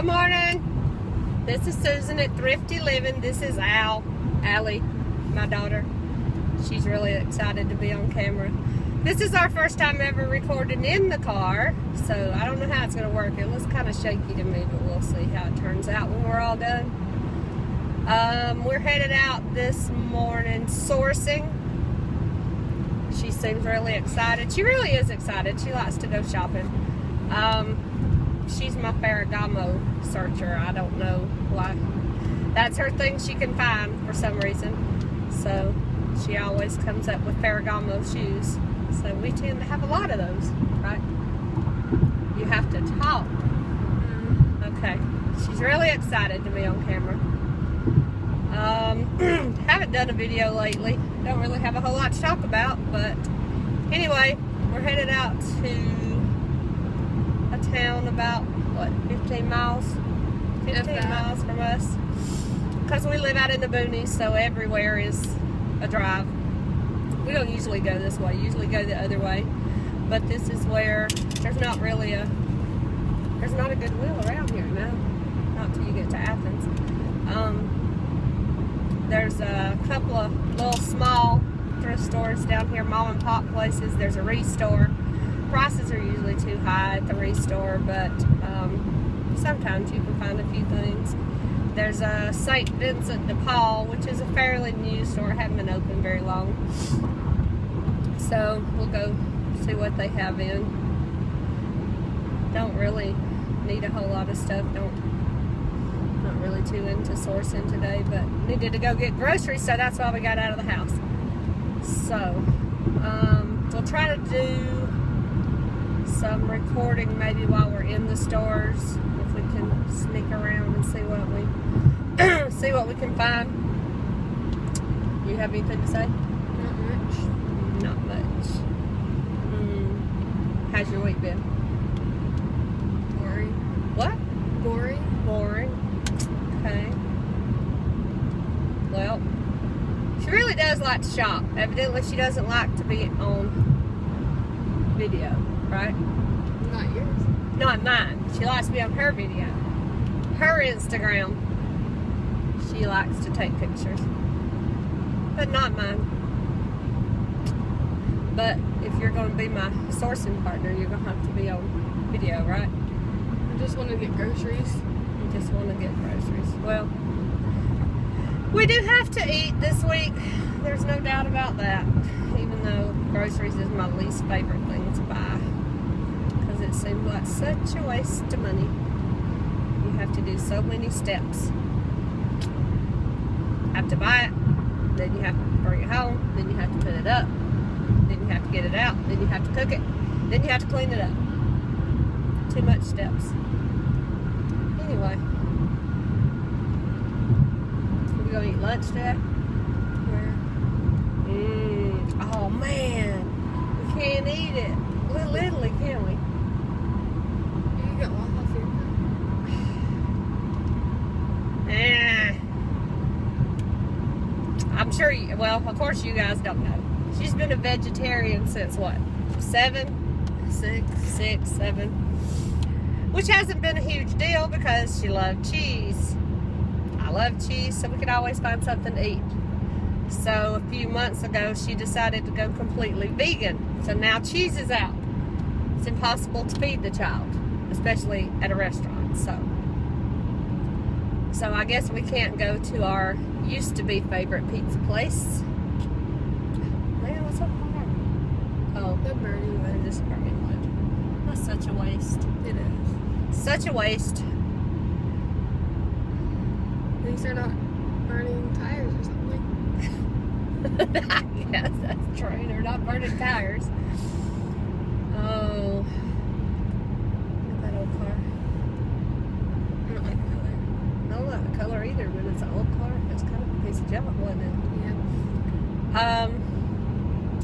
Good morning. This is Susan at Thrifty Living. This is Allie, my daughter. She's really excited to be on camera. This is our first time ever recording in the car, so I don't know how it's going to work. It looks kind of shaky to me, but we'll see how it turns out when we're all done. We're headed out this morning sourcing. She seems really excited. She really is excited. She likes to go shopping. She's my Ferragamo searcher. I don't know why. That's her thing she can find for some reason. So she always comes up with Ferragamo shoes. So we tend to have a lot of those, right? You have to talk. Okay. She's really excited to be on camera. Haven't done a video lately. Don't really have a whole lot to talk about, but anyway, we're headed out to a town about, what, 15 miles? 15 miles from us. Because we live out in the boonies, so everywhere is a drive. We don't usually go this way, usually go the other way. But this is where there's not really there's not a good wheel around here, no. Not till you get to Athens. There's a couple of little small thrift stores down here, mom and pop places. There's a Resale. Prices are usually too high at the Resale, but sometimes you can find a few things. There's a St. Vincent de Paul, which is a fairly new store. Haven't been open very long. So we'll go see what they have in. Don't really need a whole lot of stuff. Not really too into sourcing today, but needed to go get groceries, so that's why we got out of the house. So we'll try to do some recording maybe while we're in the stores, if we can sneak around and see what we can find. You have anything to say? Not much. Not much. How's your week been? Boring. What? Boring. Boring. Okay. Well, she really does like to shop. Evidently, she doesn't like to be on video, right? Not yours. Not mine. She likes to be on her video. Her Instagram. She likes to take pictures. But not mine. But if you're going to be my sourcing partner, you're going to have to be on video, right? I just want to get groceries. You just want to get groceries. Well, we do have to eat this week. There's no doubt about that. Even though groceries is my least favorite thing to buy. Because it seems like such a waste of money. You have to do so many steps. Have to buy it. Then you have to bring it home. Then you have to put it up. Then you have to get it out. Then you have to cook it. Then you have to clean it up. Too much steps. Anyway. We're going to eat lunch today? Where? Oh man. We can't eat it. Literally, can we? You got waffle food. I'm sure you, well, of course you guys don't know. She's been a vegetarian since what? 7? 6, 7. Which hasn't been a huge deal because she loved cheese. I love cheese, so we could always find something to eat. So a few months ago, she decided to go completely vegan. So now cheese is out. It's impossible to feed the child, especially at a restaurant. So I guess we can't go to our used-to-be favorite pizza place. Man, what's up there? Oh, The burning they're one. just burning wood. That's such a waste. It is. Such a waste. At least they're not burning tires or something. I guess that's true. They're not burning tires. Oh. Look at that old car. I don't like the color. I don't like the color either, but it's an old car. It's kind of a piece of junk, wasn't it? Yeah.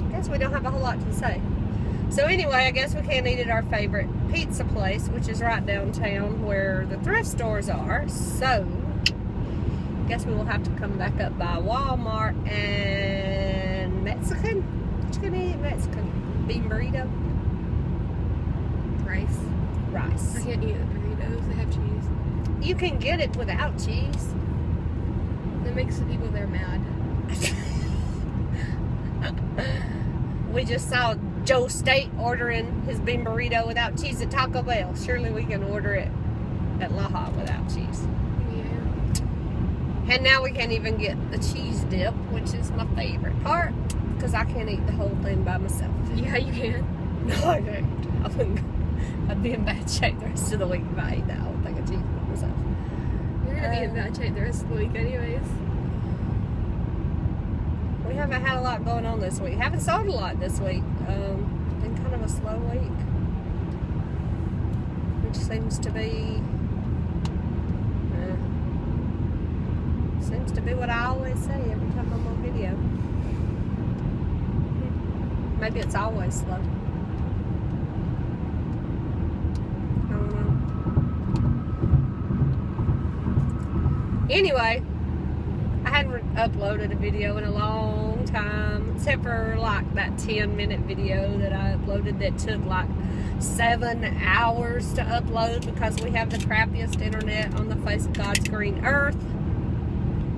I guess we don't have a whole lot to say. So anyway, I guess we can't eat at our favorite pizza place, which is right downtown where the thrift stores are. So, I guess we will have to come back up by Walmart and Mexican. What you gonna eat Mexican? Bean burrito? Rice. Rice. I can't eat the burrito. burritos. They have cheese. You can get it without cheese. That makes the people there mad. We just saw Joe State ordering his bean burrito without cheese at Taco Bell. Surely we can order it at Laha without cheese. Yeah. And now we can't even get the cheese dip, which is my favorite part, because I can't eat the whole thing by myself. Yeah, you can. No, I can't. I'd be in bad shape the rest of the week if I ate that whole thing of cheese by myself. You're gonna be in bad shape the rest of the week anyways. We haven't had a lot going on this week. Haven't sold a lot this week. Been kind of a slow week, which seems to be what I always say every time I'm on video. Maybe it's always slow. I don't know. Anyway, I hadn't uploaded a video in a long time, except for like that 10-minute video that I uploaded that took like 7 hours to upload because we have the crappiest internet on the face of God's green earth,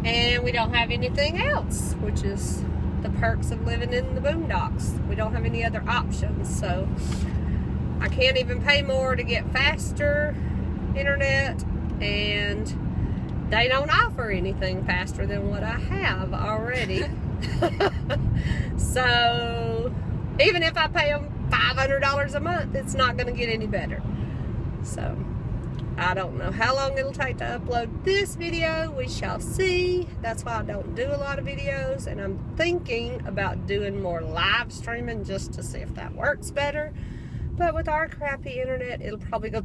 and we don't have anything else, which is the perks of living in the boondocks. We don't have any other options, so I can't even pay more to get faster internet, and they don't offer anything faster than what I have already. So even if I pay them $500 a month, it's not going to get any better. So I don't know how long it'll take to upload this video. We shall see. That's why I don't do a lot of videos, and I'm thinking about doing more live streaming just to see if that works better. But with our crappy internet, it'll probably go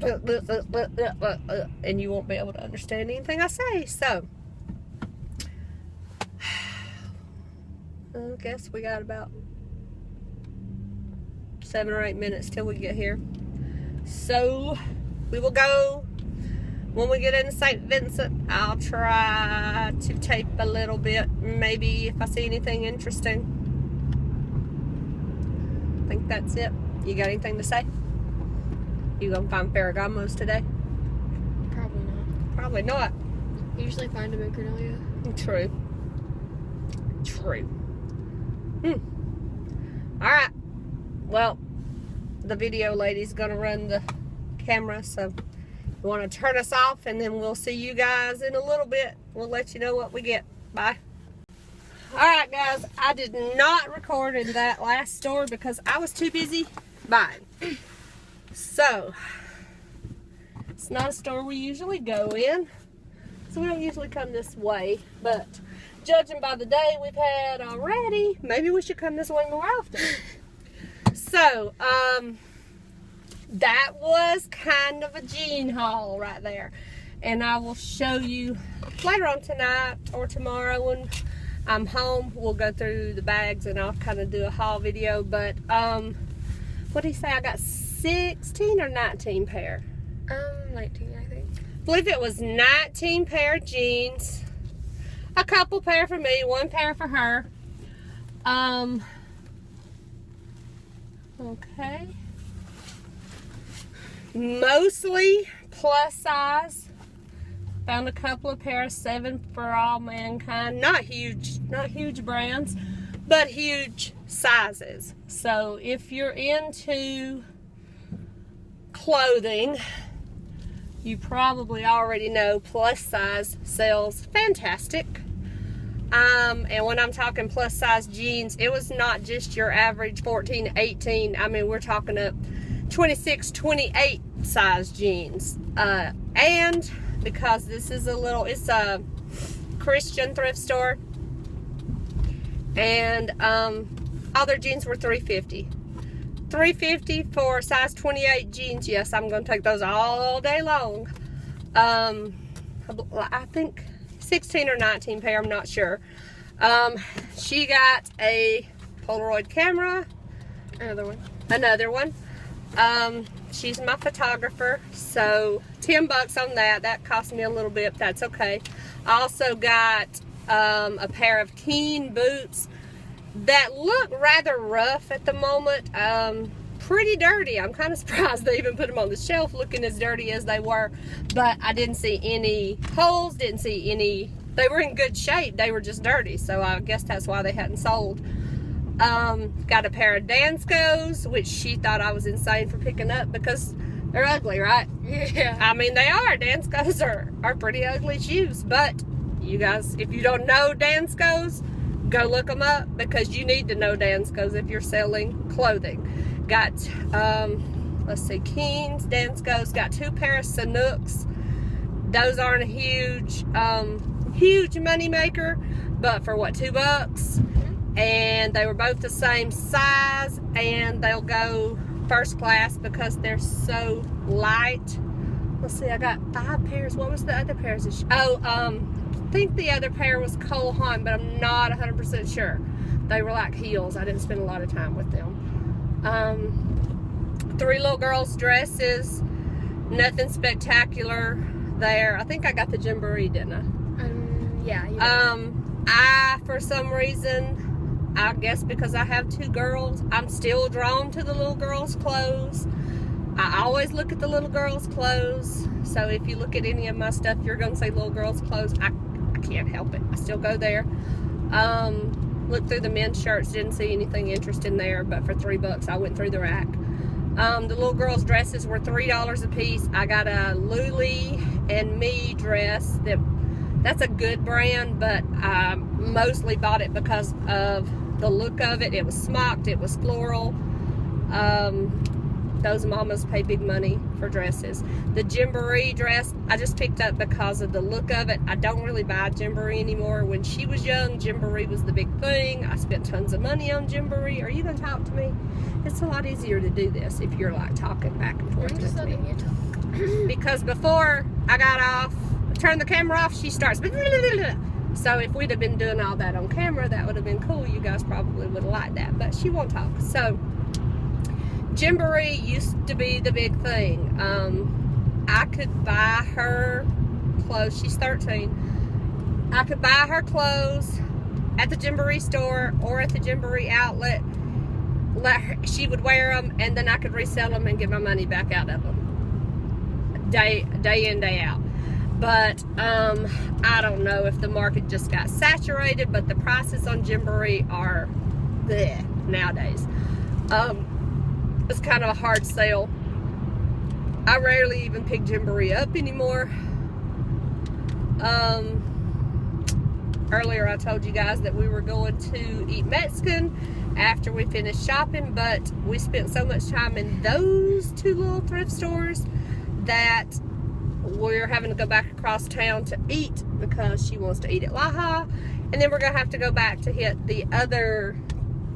and you won't be able to understand anything I say. So I guess we got about 7 or 8 minutes till we get here. So we will go. When we get into St. Vincent, I'll try to tape a little bit. Maybe if I see anything interesting. I think that's it. You got anything to say? You gonna find Ferragamos today? Probably not. Probably not. Usually find them in Cornelia. True. True. Alright. Well, the video lady's gonna run the camera, so you want to turn us off, and then we'll see you guys in a little bit. We'll let you know what we get. Bye. Alright guys, I did not record in that last store because I was too busy buying. So, it's not a store we usually go in, so we don't usually come this way, but judging by the day we've had already, maybe we should come this way more often. So, that was kind of a jean haul right there, and I will show you later on tonight or tomorrow when I'm home. We'll go through the bags and I'll kind of do a haul video. But what did he say? I got 16 or 19 pair? 19, I think. I believe it was 19 pair of jeans, a couple pair for me, 1 pair for her. Okay. Mostly plus size. Found a couple of pair of 7 for All Mankind. Not huge brands, but huge sizes. So if you're into clothing, you probably already know plus size sells fantastic. And when I'm talking plus size jeans, it was not just your average 14, 18. I mean, we're talking up 26, 28 size jeans. And because this is it's a Christian thrift store, and all their jeans were $3.50. $3.50 for size 28 jeans. Yes, I'm going to take those all day long. I think 16 or 19 pair, I'm not sure. She got a Polaroid camera. Another one. She's my photographer, so $10 on that. That cost me a little bit, but that's okay. I also got a pair of Keen boots that look rather rough at the moment. pretty dirty. I'm kind of surprised they even put them on the shelf looking as dirty as they were. But I didn't see any holes, didn't see any. They were in good shape. They were just dirty. So I guess that's why they hadn't sold. Got a pair of Danskos, which she thought I was insane for picking up because they're ugly, right? Yeah. I mean, they are. Danskos are pretty ugly shoes. But you guys, if you don't know Danskos, go look them up because you need to know Danskos if you're selling clothing. Got, let's see, Keens, Danskos. Got 2 pairs of Sanooks. Those aren't a huge money maker, but for what, $2? And they were both the same size, and they'll go first class because they're so light. Let's see, I got 5 pairs. What was the other pairs? I think the other pair was Cole Haan, but I'm not 100% sure. They were like heels. I didn't spend a lot of time with them. 3 little girls' dresses. Nothing spectacular there. I think I got the Gymboree, didn't I? Yeah. You did. I, for some reason, I guess because I have 2 girls, I'm still drawn to the little girls' clothes. I always look at the little girls' clothes. So if you look at any of my stuff, you're going to say little girls' clothes. I can't help it. I still go there. Looked through the men's shirts, didn't see anything interesting there, but for $3 I went through the rack. The little girls' dresses were $3 a piece. I got a Luli and Me dress. That's a good brand, but I mostly bought it because of the look of it. It was smocked, it was floral. Those mamas pay big money for dresses. The Gymboree dress, I just picked up because of the look of it. I don't really buy Gymboree anymore. When she was young, Gymboree was the big thing. I spent tons of money on Gymboree. Are you gonna talk to me? It's a lot easier to do this if you're like talking back and forth I'm just with me. letting you talk. Because before I got off, turned the camera off, she starts. So if we'd have been doing all that on camera, that would have been cool. You guys probably would have liked that, but she won't talk. So Gymboree used to be the big thing. I could buy her clothes. She's 13. I could buy her clothes at the Gymboree store or at the Gymboree outlet. She would wear them, and then I could resell them and get my money back out of them. Day in, day out. But I don't know if the market just got saturated, but the prices on Gymboree are bleh nowadays. It's kind of a hard sell. I rarely even pick Gymboree up anymore. Earlier I told you guys that we were going to eat Mexican after we finished shopping, but we spent so much time in those 2 little thrift stores that we're having to go back across town to eat because she wants to eat at Laha, and then we're gonna have to go back to hit the other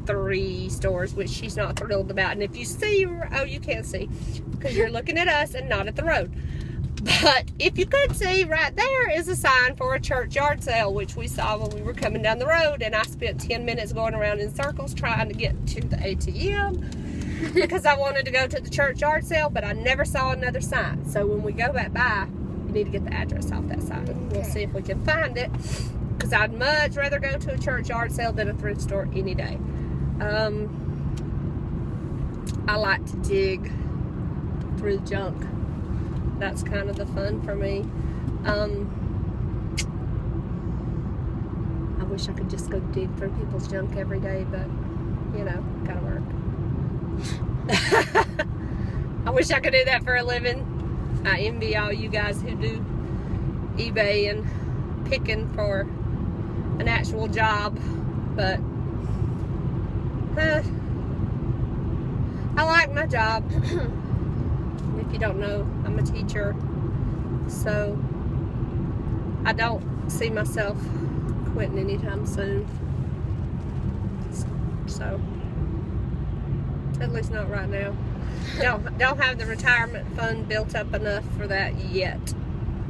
3 stores, which she's not thrilled about. And if you see, oh, you can't see because you're looking at us and not at the road, but if you could see, right there is a sign for a church yard sale, which we saw when we were coming down the road, and I spent 10 minutes going around in circles trying to get to the ATM because I wanted to go to the church yard sale, but I never saw another sign. So when we go back by, you need to get the address off that sign. Okay. We'll see if we can find it, because I'd much rather go to a church yard sale than a thrift store any day. I like to dig through junk. That's kind of the fun for me. I wish I could just go dig through people's junk every day, but you know, gotta work. I wish I could do that for a living. I envy all you guys who do eBay and picking for an actual job, but I like my job. If you don't know, I'm a teacher, so I don't see myself quitting anytime soon. So at least not right now. Don't have the retirement fund built up enough for that yet.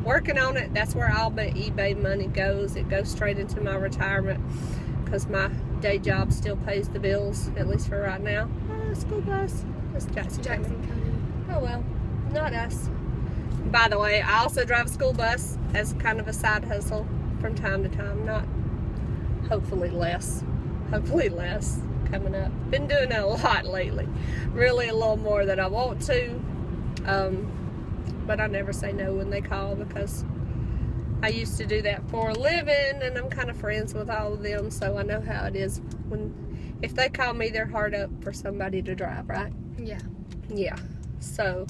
Working on it. That's where all my eBay money goes. It goes straight into my retirement because my day job still pays the bills, at least for right now. School bus. That's Jackson County. Oh well, not us. By the way, I also drive a school bus as kind of a side hustle from time to time. Not hopefully less, because coming up. Been doing it a lot lately. Really a little more than I want to. But I never say no when they call because I used to do that for a living and I'm kind of friends with all of them, so I know how it is. If they call me, they're hard up for somebody to drive, right? Yeah. Yeah. So,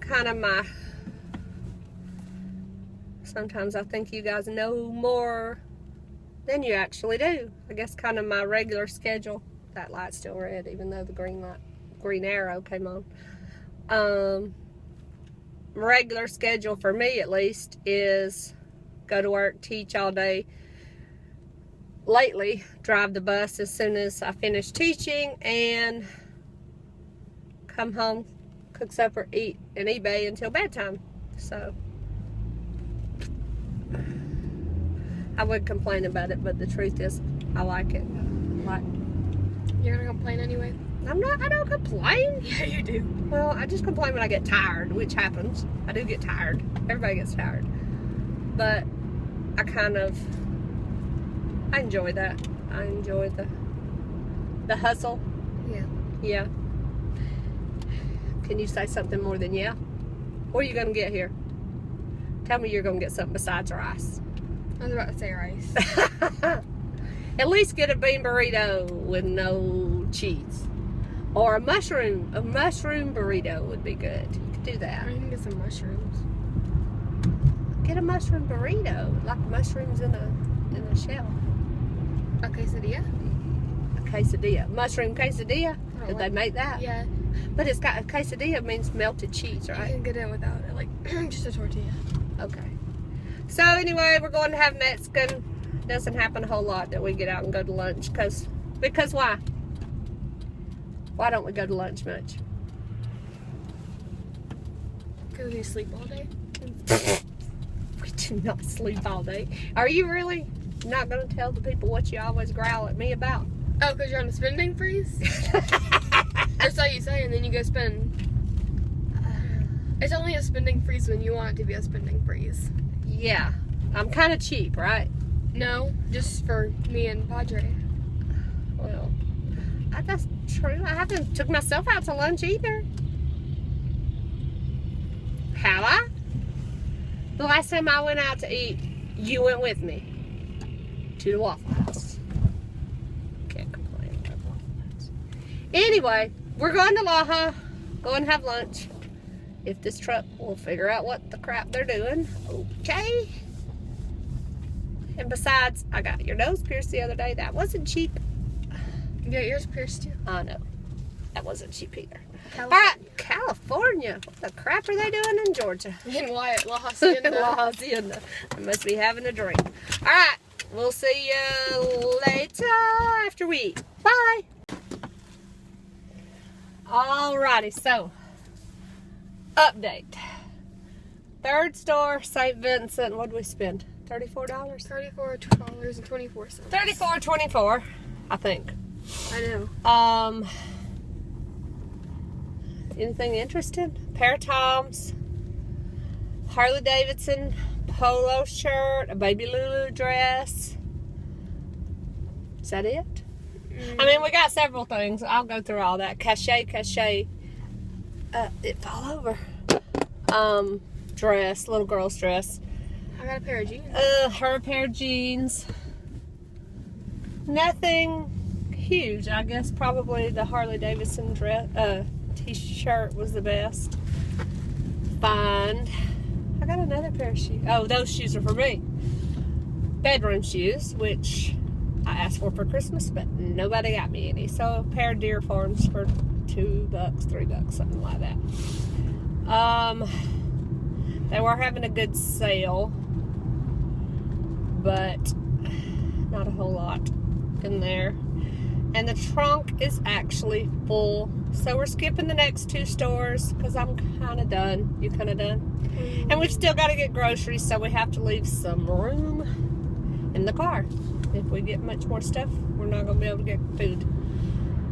kind of sometimes I think you guys know more than you actually do. I guess kind of my regular schedule. That light's still red, even though the green arrow came on. Regular schedule for me, at least, is go to work, teach all day. Lately, drive the bus as soon as I finish teaching and come home, cook supper, eat, and eBay until bedtime. So I would complain about it, but the truth is I like it. You're gonna complain anyway? I don't complain. Yeah, you do. Well, I just complain when I get tired, which happens. I do get tired. Everybody gets tired. But I enjoy that. I enjoy the hustle. Yeah. Yeah. Can you say something more than yeah? What are you going to get here? Tell me you're going to get something besides rice. I was about to say rice. At least get a bean burrito with no cheese. Or a mushroom burrito would be good. You could do that. I can get some mushrooms. Get a mushroom burrito, like mushrooms in a shell. A quesadilla? A quesadilla. Mushroom quesadilla? Did they make that? Yeah. But it's got, a quesadilla means melted cheese, right? You can get it without it, like just a tortilla. Okay. So anyway, we're going to have Mexican. Doesn't happen a whole lot that we get out and go to lunch. Because why? Why don't we go to lunch much? Because we sleep all day. We do not sleep all day. Are you really not going to tell the people what you always growl at me about? Oh, because you're on a spending freeze? That's all you say, and then you go spend. It's only a spending freeze when you want it to be a spending freeze. Yeah. I'm kind of cheap, right? No, just for me and Padre. Well, that's true. I haven't took myself out to lunch either. Have I? The last time I went out to eat, you went with me to the Waffle House. Can't complain about Waffle House. Anyway, we're going to Laja. Go and have lunch. If this truck will figure out what the crap they're doing. Okay. And besides, I got your nose pierced the other day. That wasn't cheap. You got yours pierced too? I know. That wasn't cheap either. California. All right, California. What the crap are they doing in Georgia? In what? La Hacienda. La Hacienda. They must be having a drink. All right, we'll see you later after we eat. Bye. Alrighty, so update. Third store, St. Vincent. What did we spend? $34? $34.24. $34.24, I think. I know. Anything interesting? Pair of Toms, Harley Davidson polo shirt, a baby Lulu dress. Is that it? I mean, we got several things. I'll go through all that. Cachet. It fell over. Dress, little girl's dress. I got a pair of jeans. Her pair of jeans. Nothing huge. I guess probably the Harley Davidson dress, t-shirt was the best find. I got another pair of shoes. Oh, those shoes are for me. Bedroom shoes, which I asked for Christmas, but nobody got me any. So a pair of Deer Farms for $2, $3, something like that. They were having a good sale, but not a whole lot in there. And the trunk is actually full. So we're skipping the next two stores because I'm kind of done. You kind of done? Mm-hmm. And we've still got to get groceries, so we have to leave some room in the car. If we get much more stuff, we're not going to be able to get food.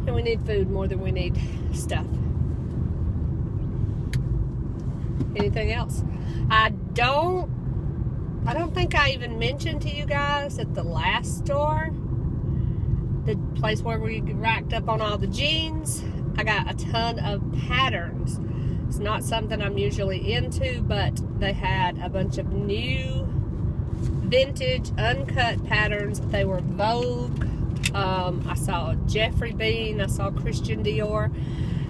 And we need food more than we need stuff. Anything else? I don't think I even mentioned to you guys at the last store the place where we racked up on all the jeans. I got a ton of patterns. It's not something I'm usually into, but they had a bunch of new vintage uncut patterns. They were Vogue. I saw Jeffrey Bean. I saw Christian Dior.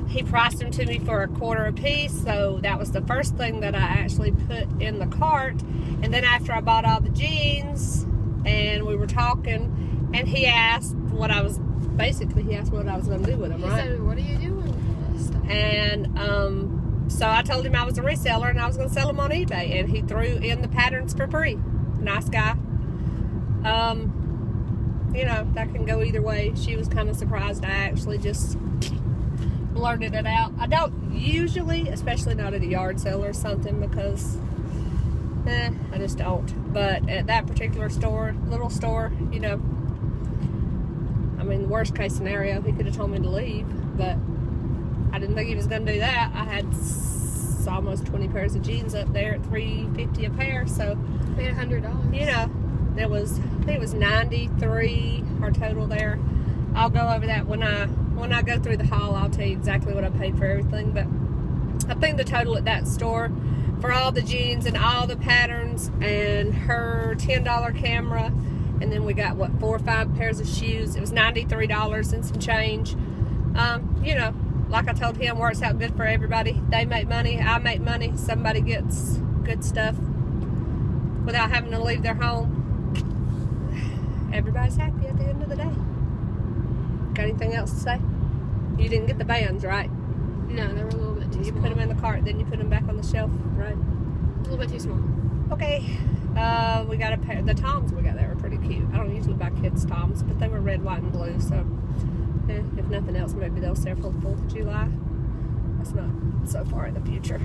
He priced them to me for $1/4 a piece, so that was the first thing that I actually put in the cart. And then after I bought all the jeans and we were talking, and he asked what I was going to do with them, He right? said, what are you doing with all this stuff? And so I told him I was a reseller and I was going to sell them on eBay, and he threw in the patterns for free. Nice guy. You know, that can go either way. She was kind of surprised I actually just blurted it out. I don't usually, especially not at a yard sale or something, because I just don't. But at that particular store, little store, you know, I mean, the worst case scenario, he could have told me to leave, but I didn't think he was going to do that. I had almost 20 pairs of jeans up there at $3.50 a pair, so Paid $100. you know, I think it was 93 our total there. I'll go over that when I go through the haul. I'll tell you exactly what I paid for everything, but I think the total at that store for all the jeans and all the patterns and her $10 camera, and then we got what, 4 or 5 pairs of shoes. It was $93 and some change. You know, like I told him, works out good for everybody. They make money, I make money. Somebody gets good stuff without having to leave their home. Everybody's happy at the end of the day. Got anything else to say? You didn't get the bands, right? No, they were a little bit too You small. put them in the cart, then you put them back on the shelf, right? A little bit too small. Okay. We got a pair. The Toms we got there were pretty cute. I don't usually buy kids Toms, but they were red, white, and blue. So, if nothing else, maybe they'll sell for the 4th of July. That's not so far in the future.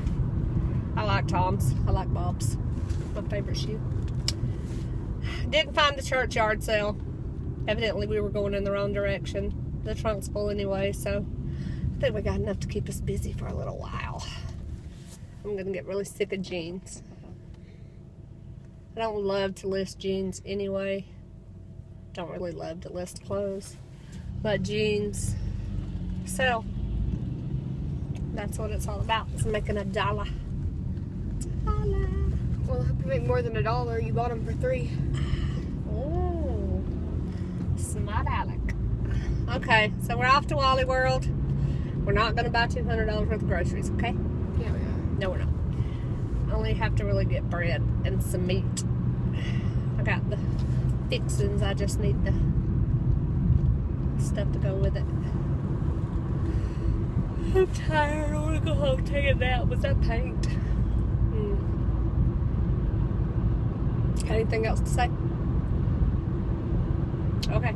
I like Toms. I like Bob's. My favorite shoe. Didn't find the churchyard sale. Evidently, we were going in the wrong direction. The trunk's full anyway, so I think we got enough to keep us busy for a little while. I'm gonna get really sick of jeans. I don't love to list jeans anyway. Don't really love to list clothes. But jeans sell. That's what it's all about. It's making $1. $1. Well, if you make more than $1, you bought them for $3. Oh, smart Alec. Okay, so we're off to Wally World. We're not going to buy $200 worth of groceries, okay? Yeah, we are. No, we're not. I only have to really get bread and some meat. I got the fixings. I just need the stuff to go with it. I'm tired. I want to go home, take a nap. Was that paint? Got anything else to say? Okay.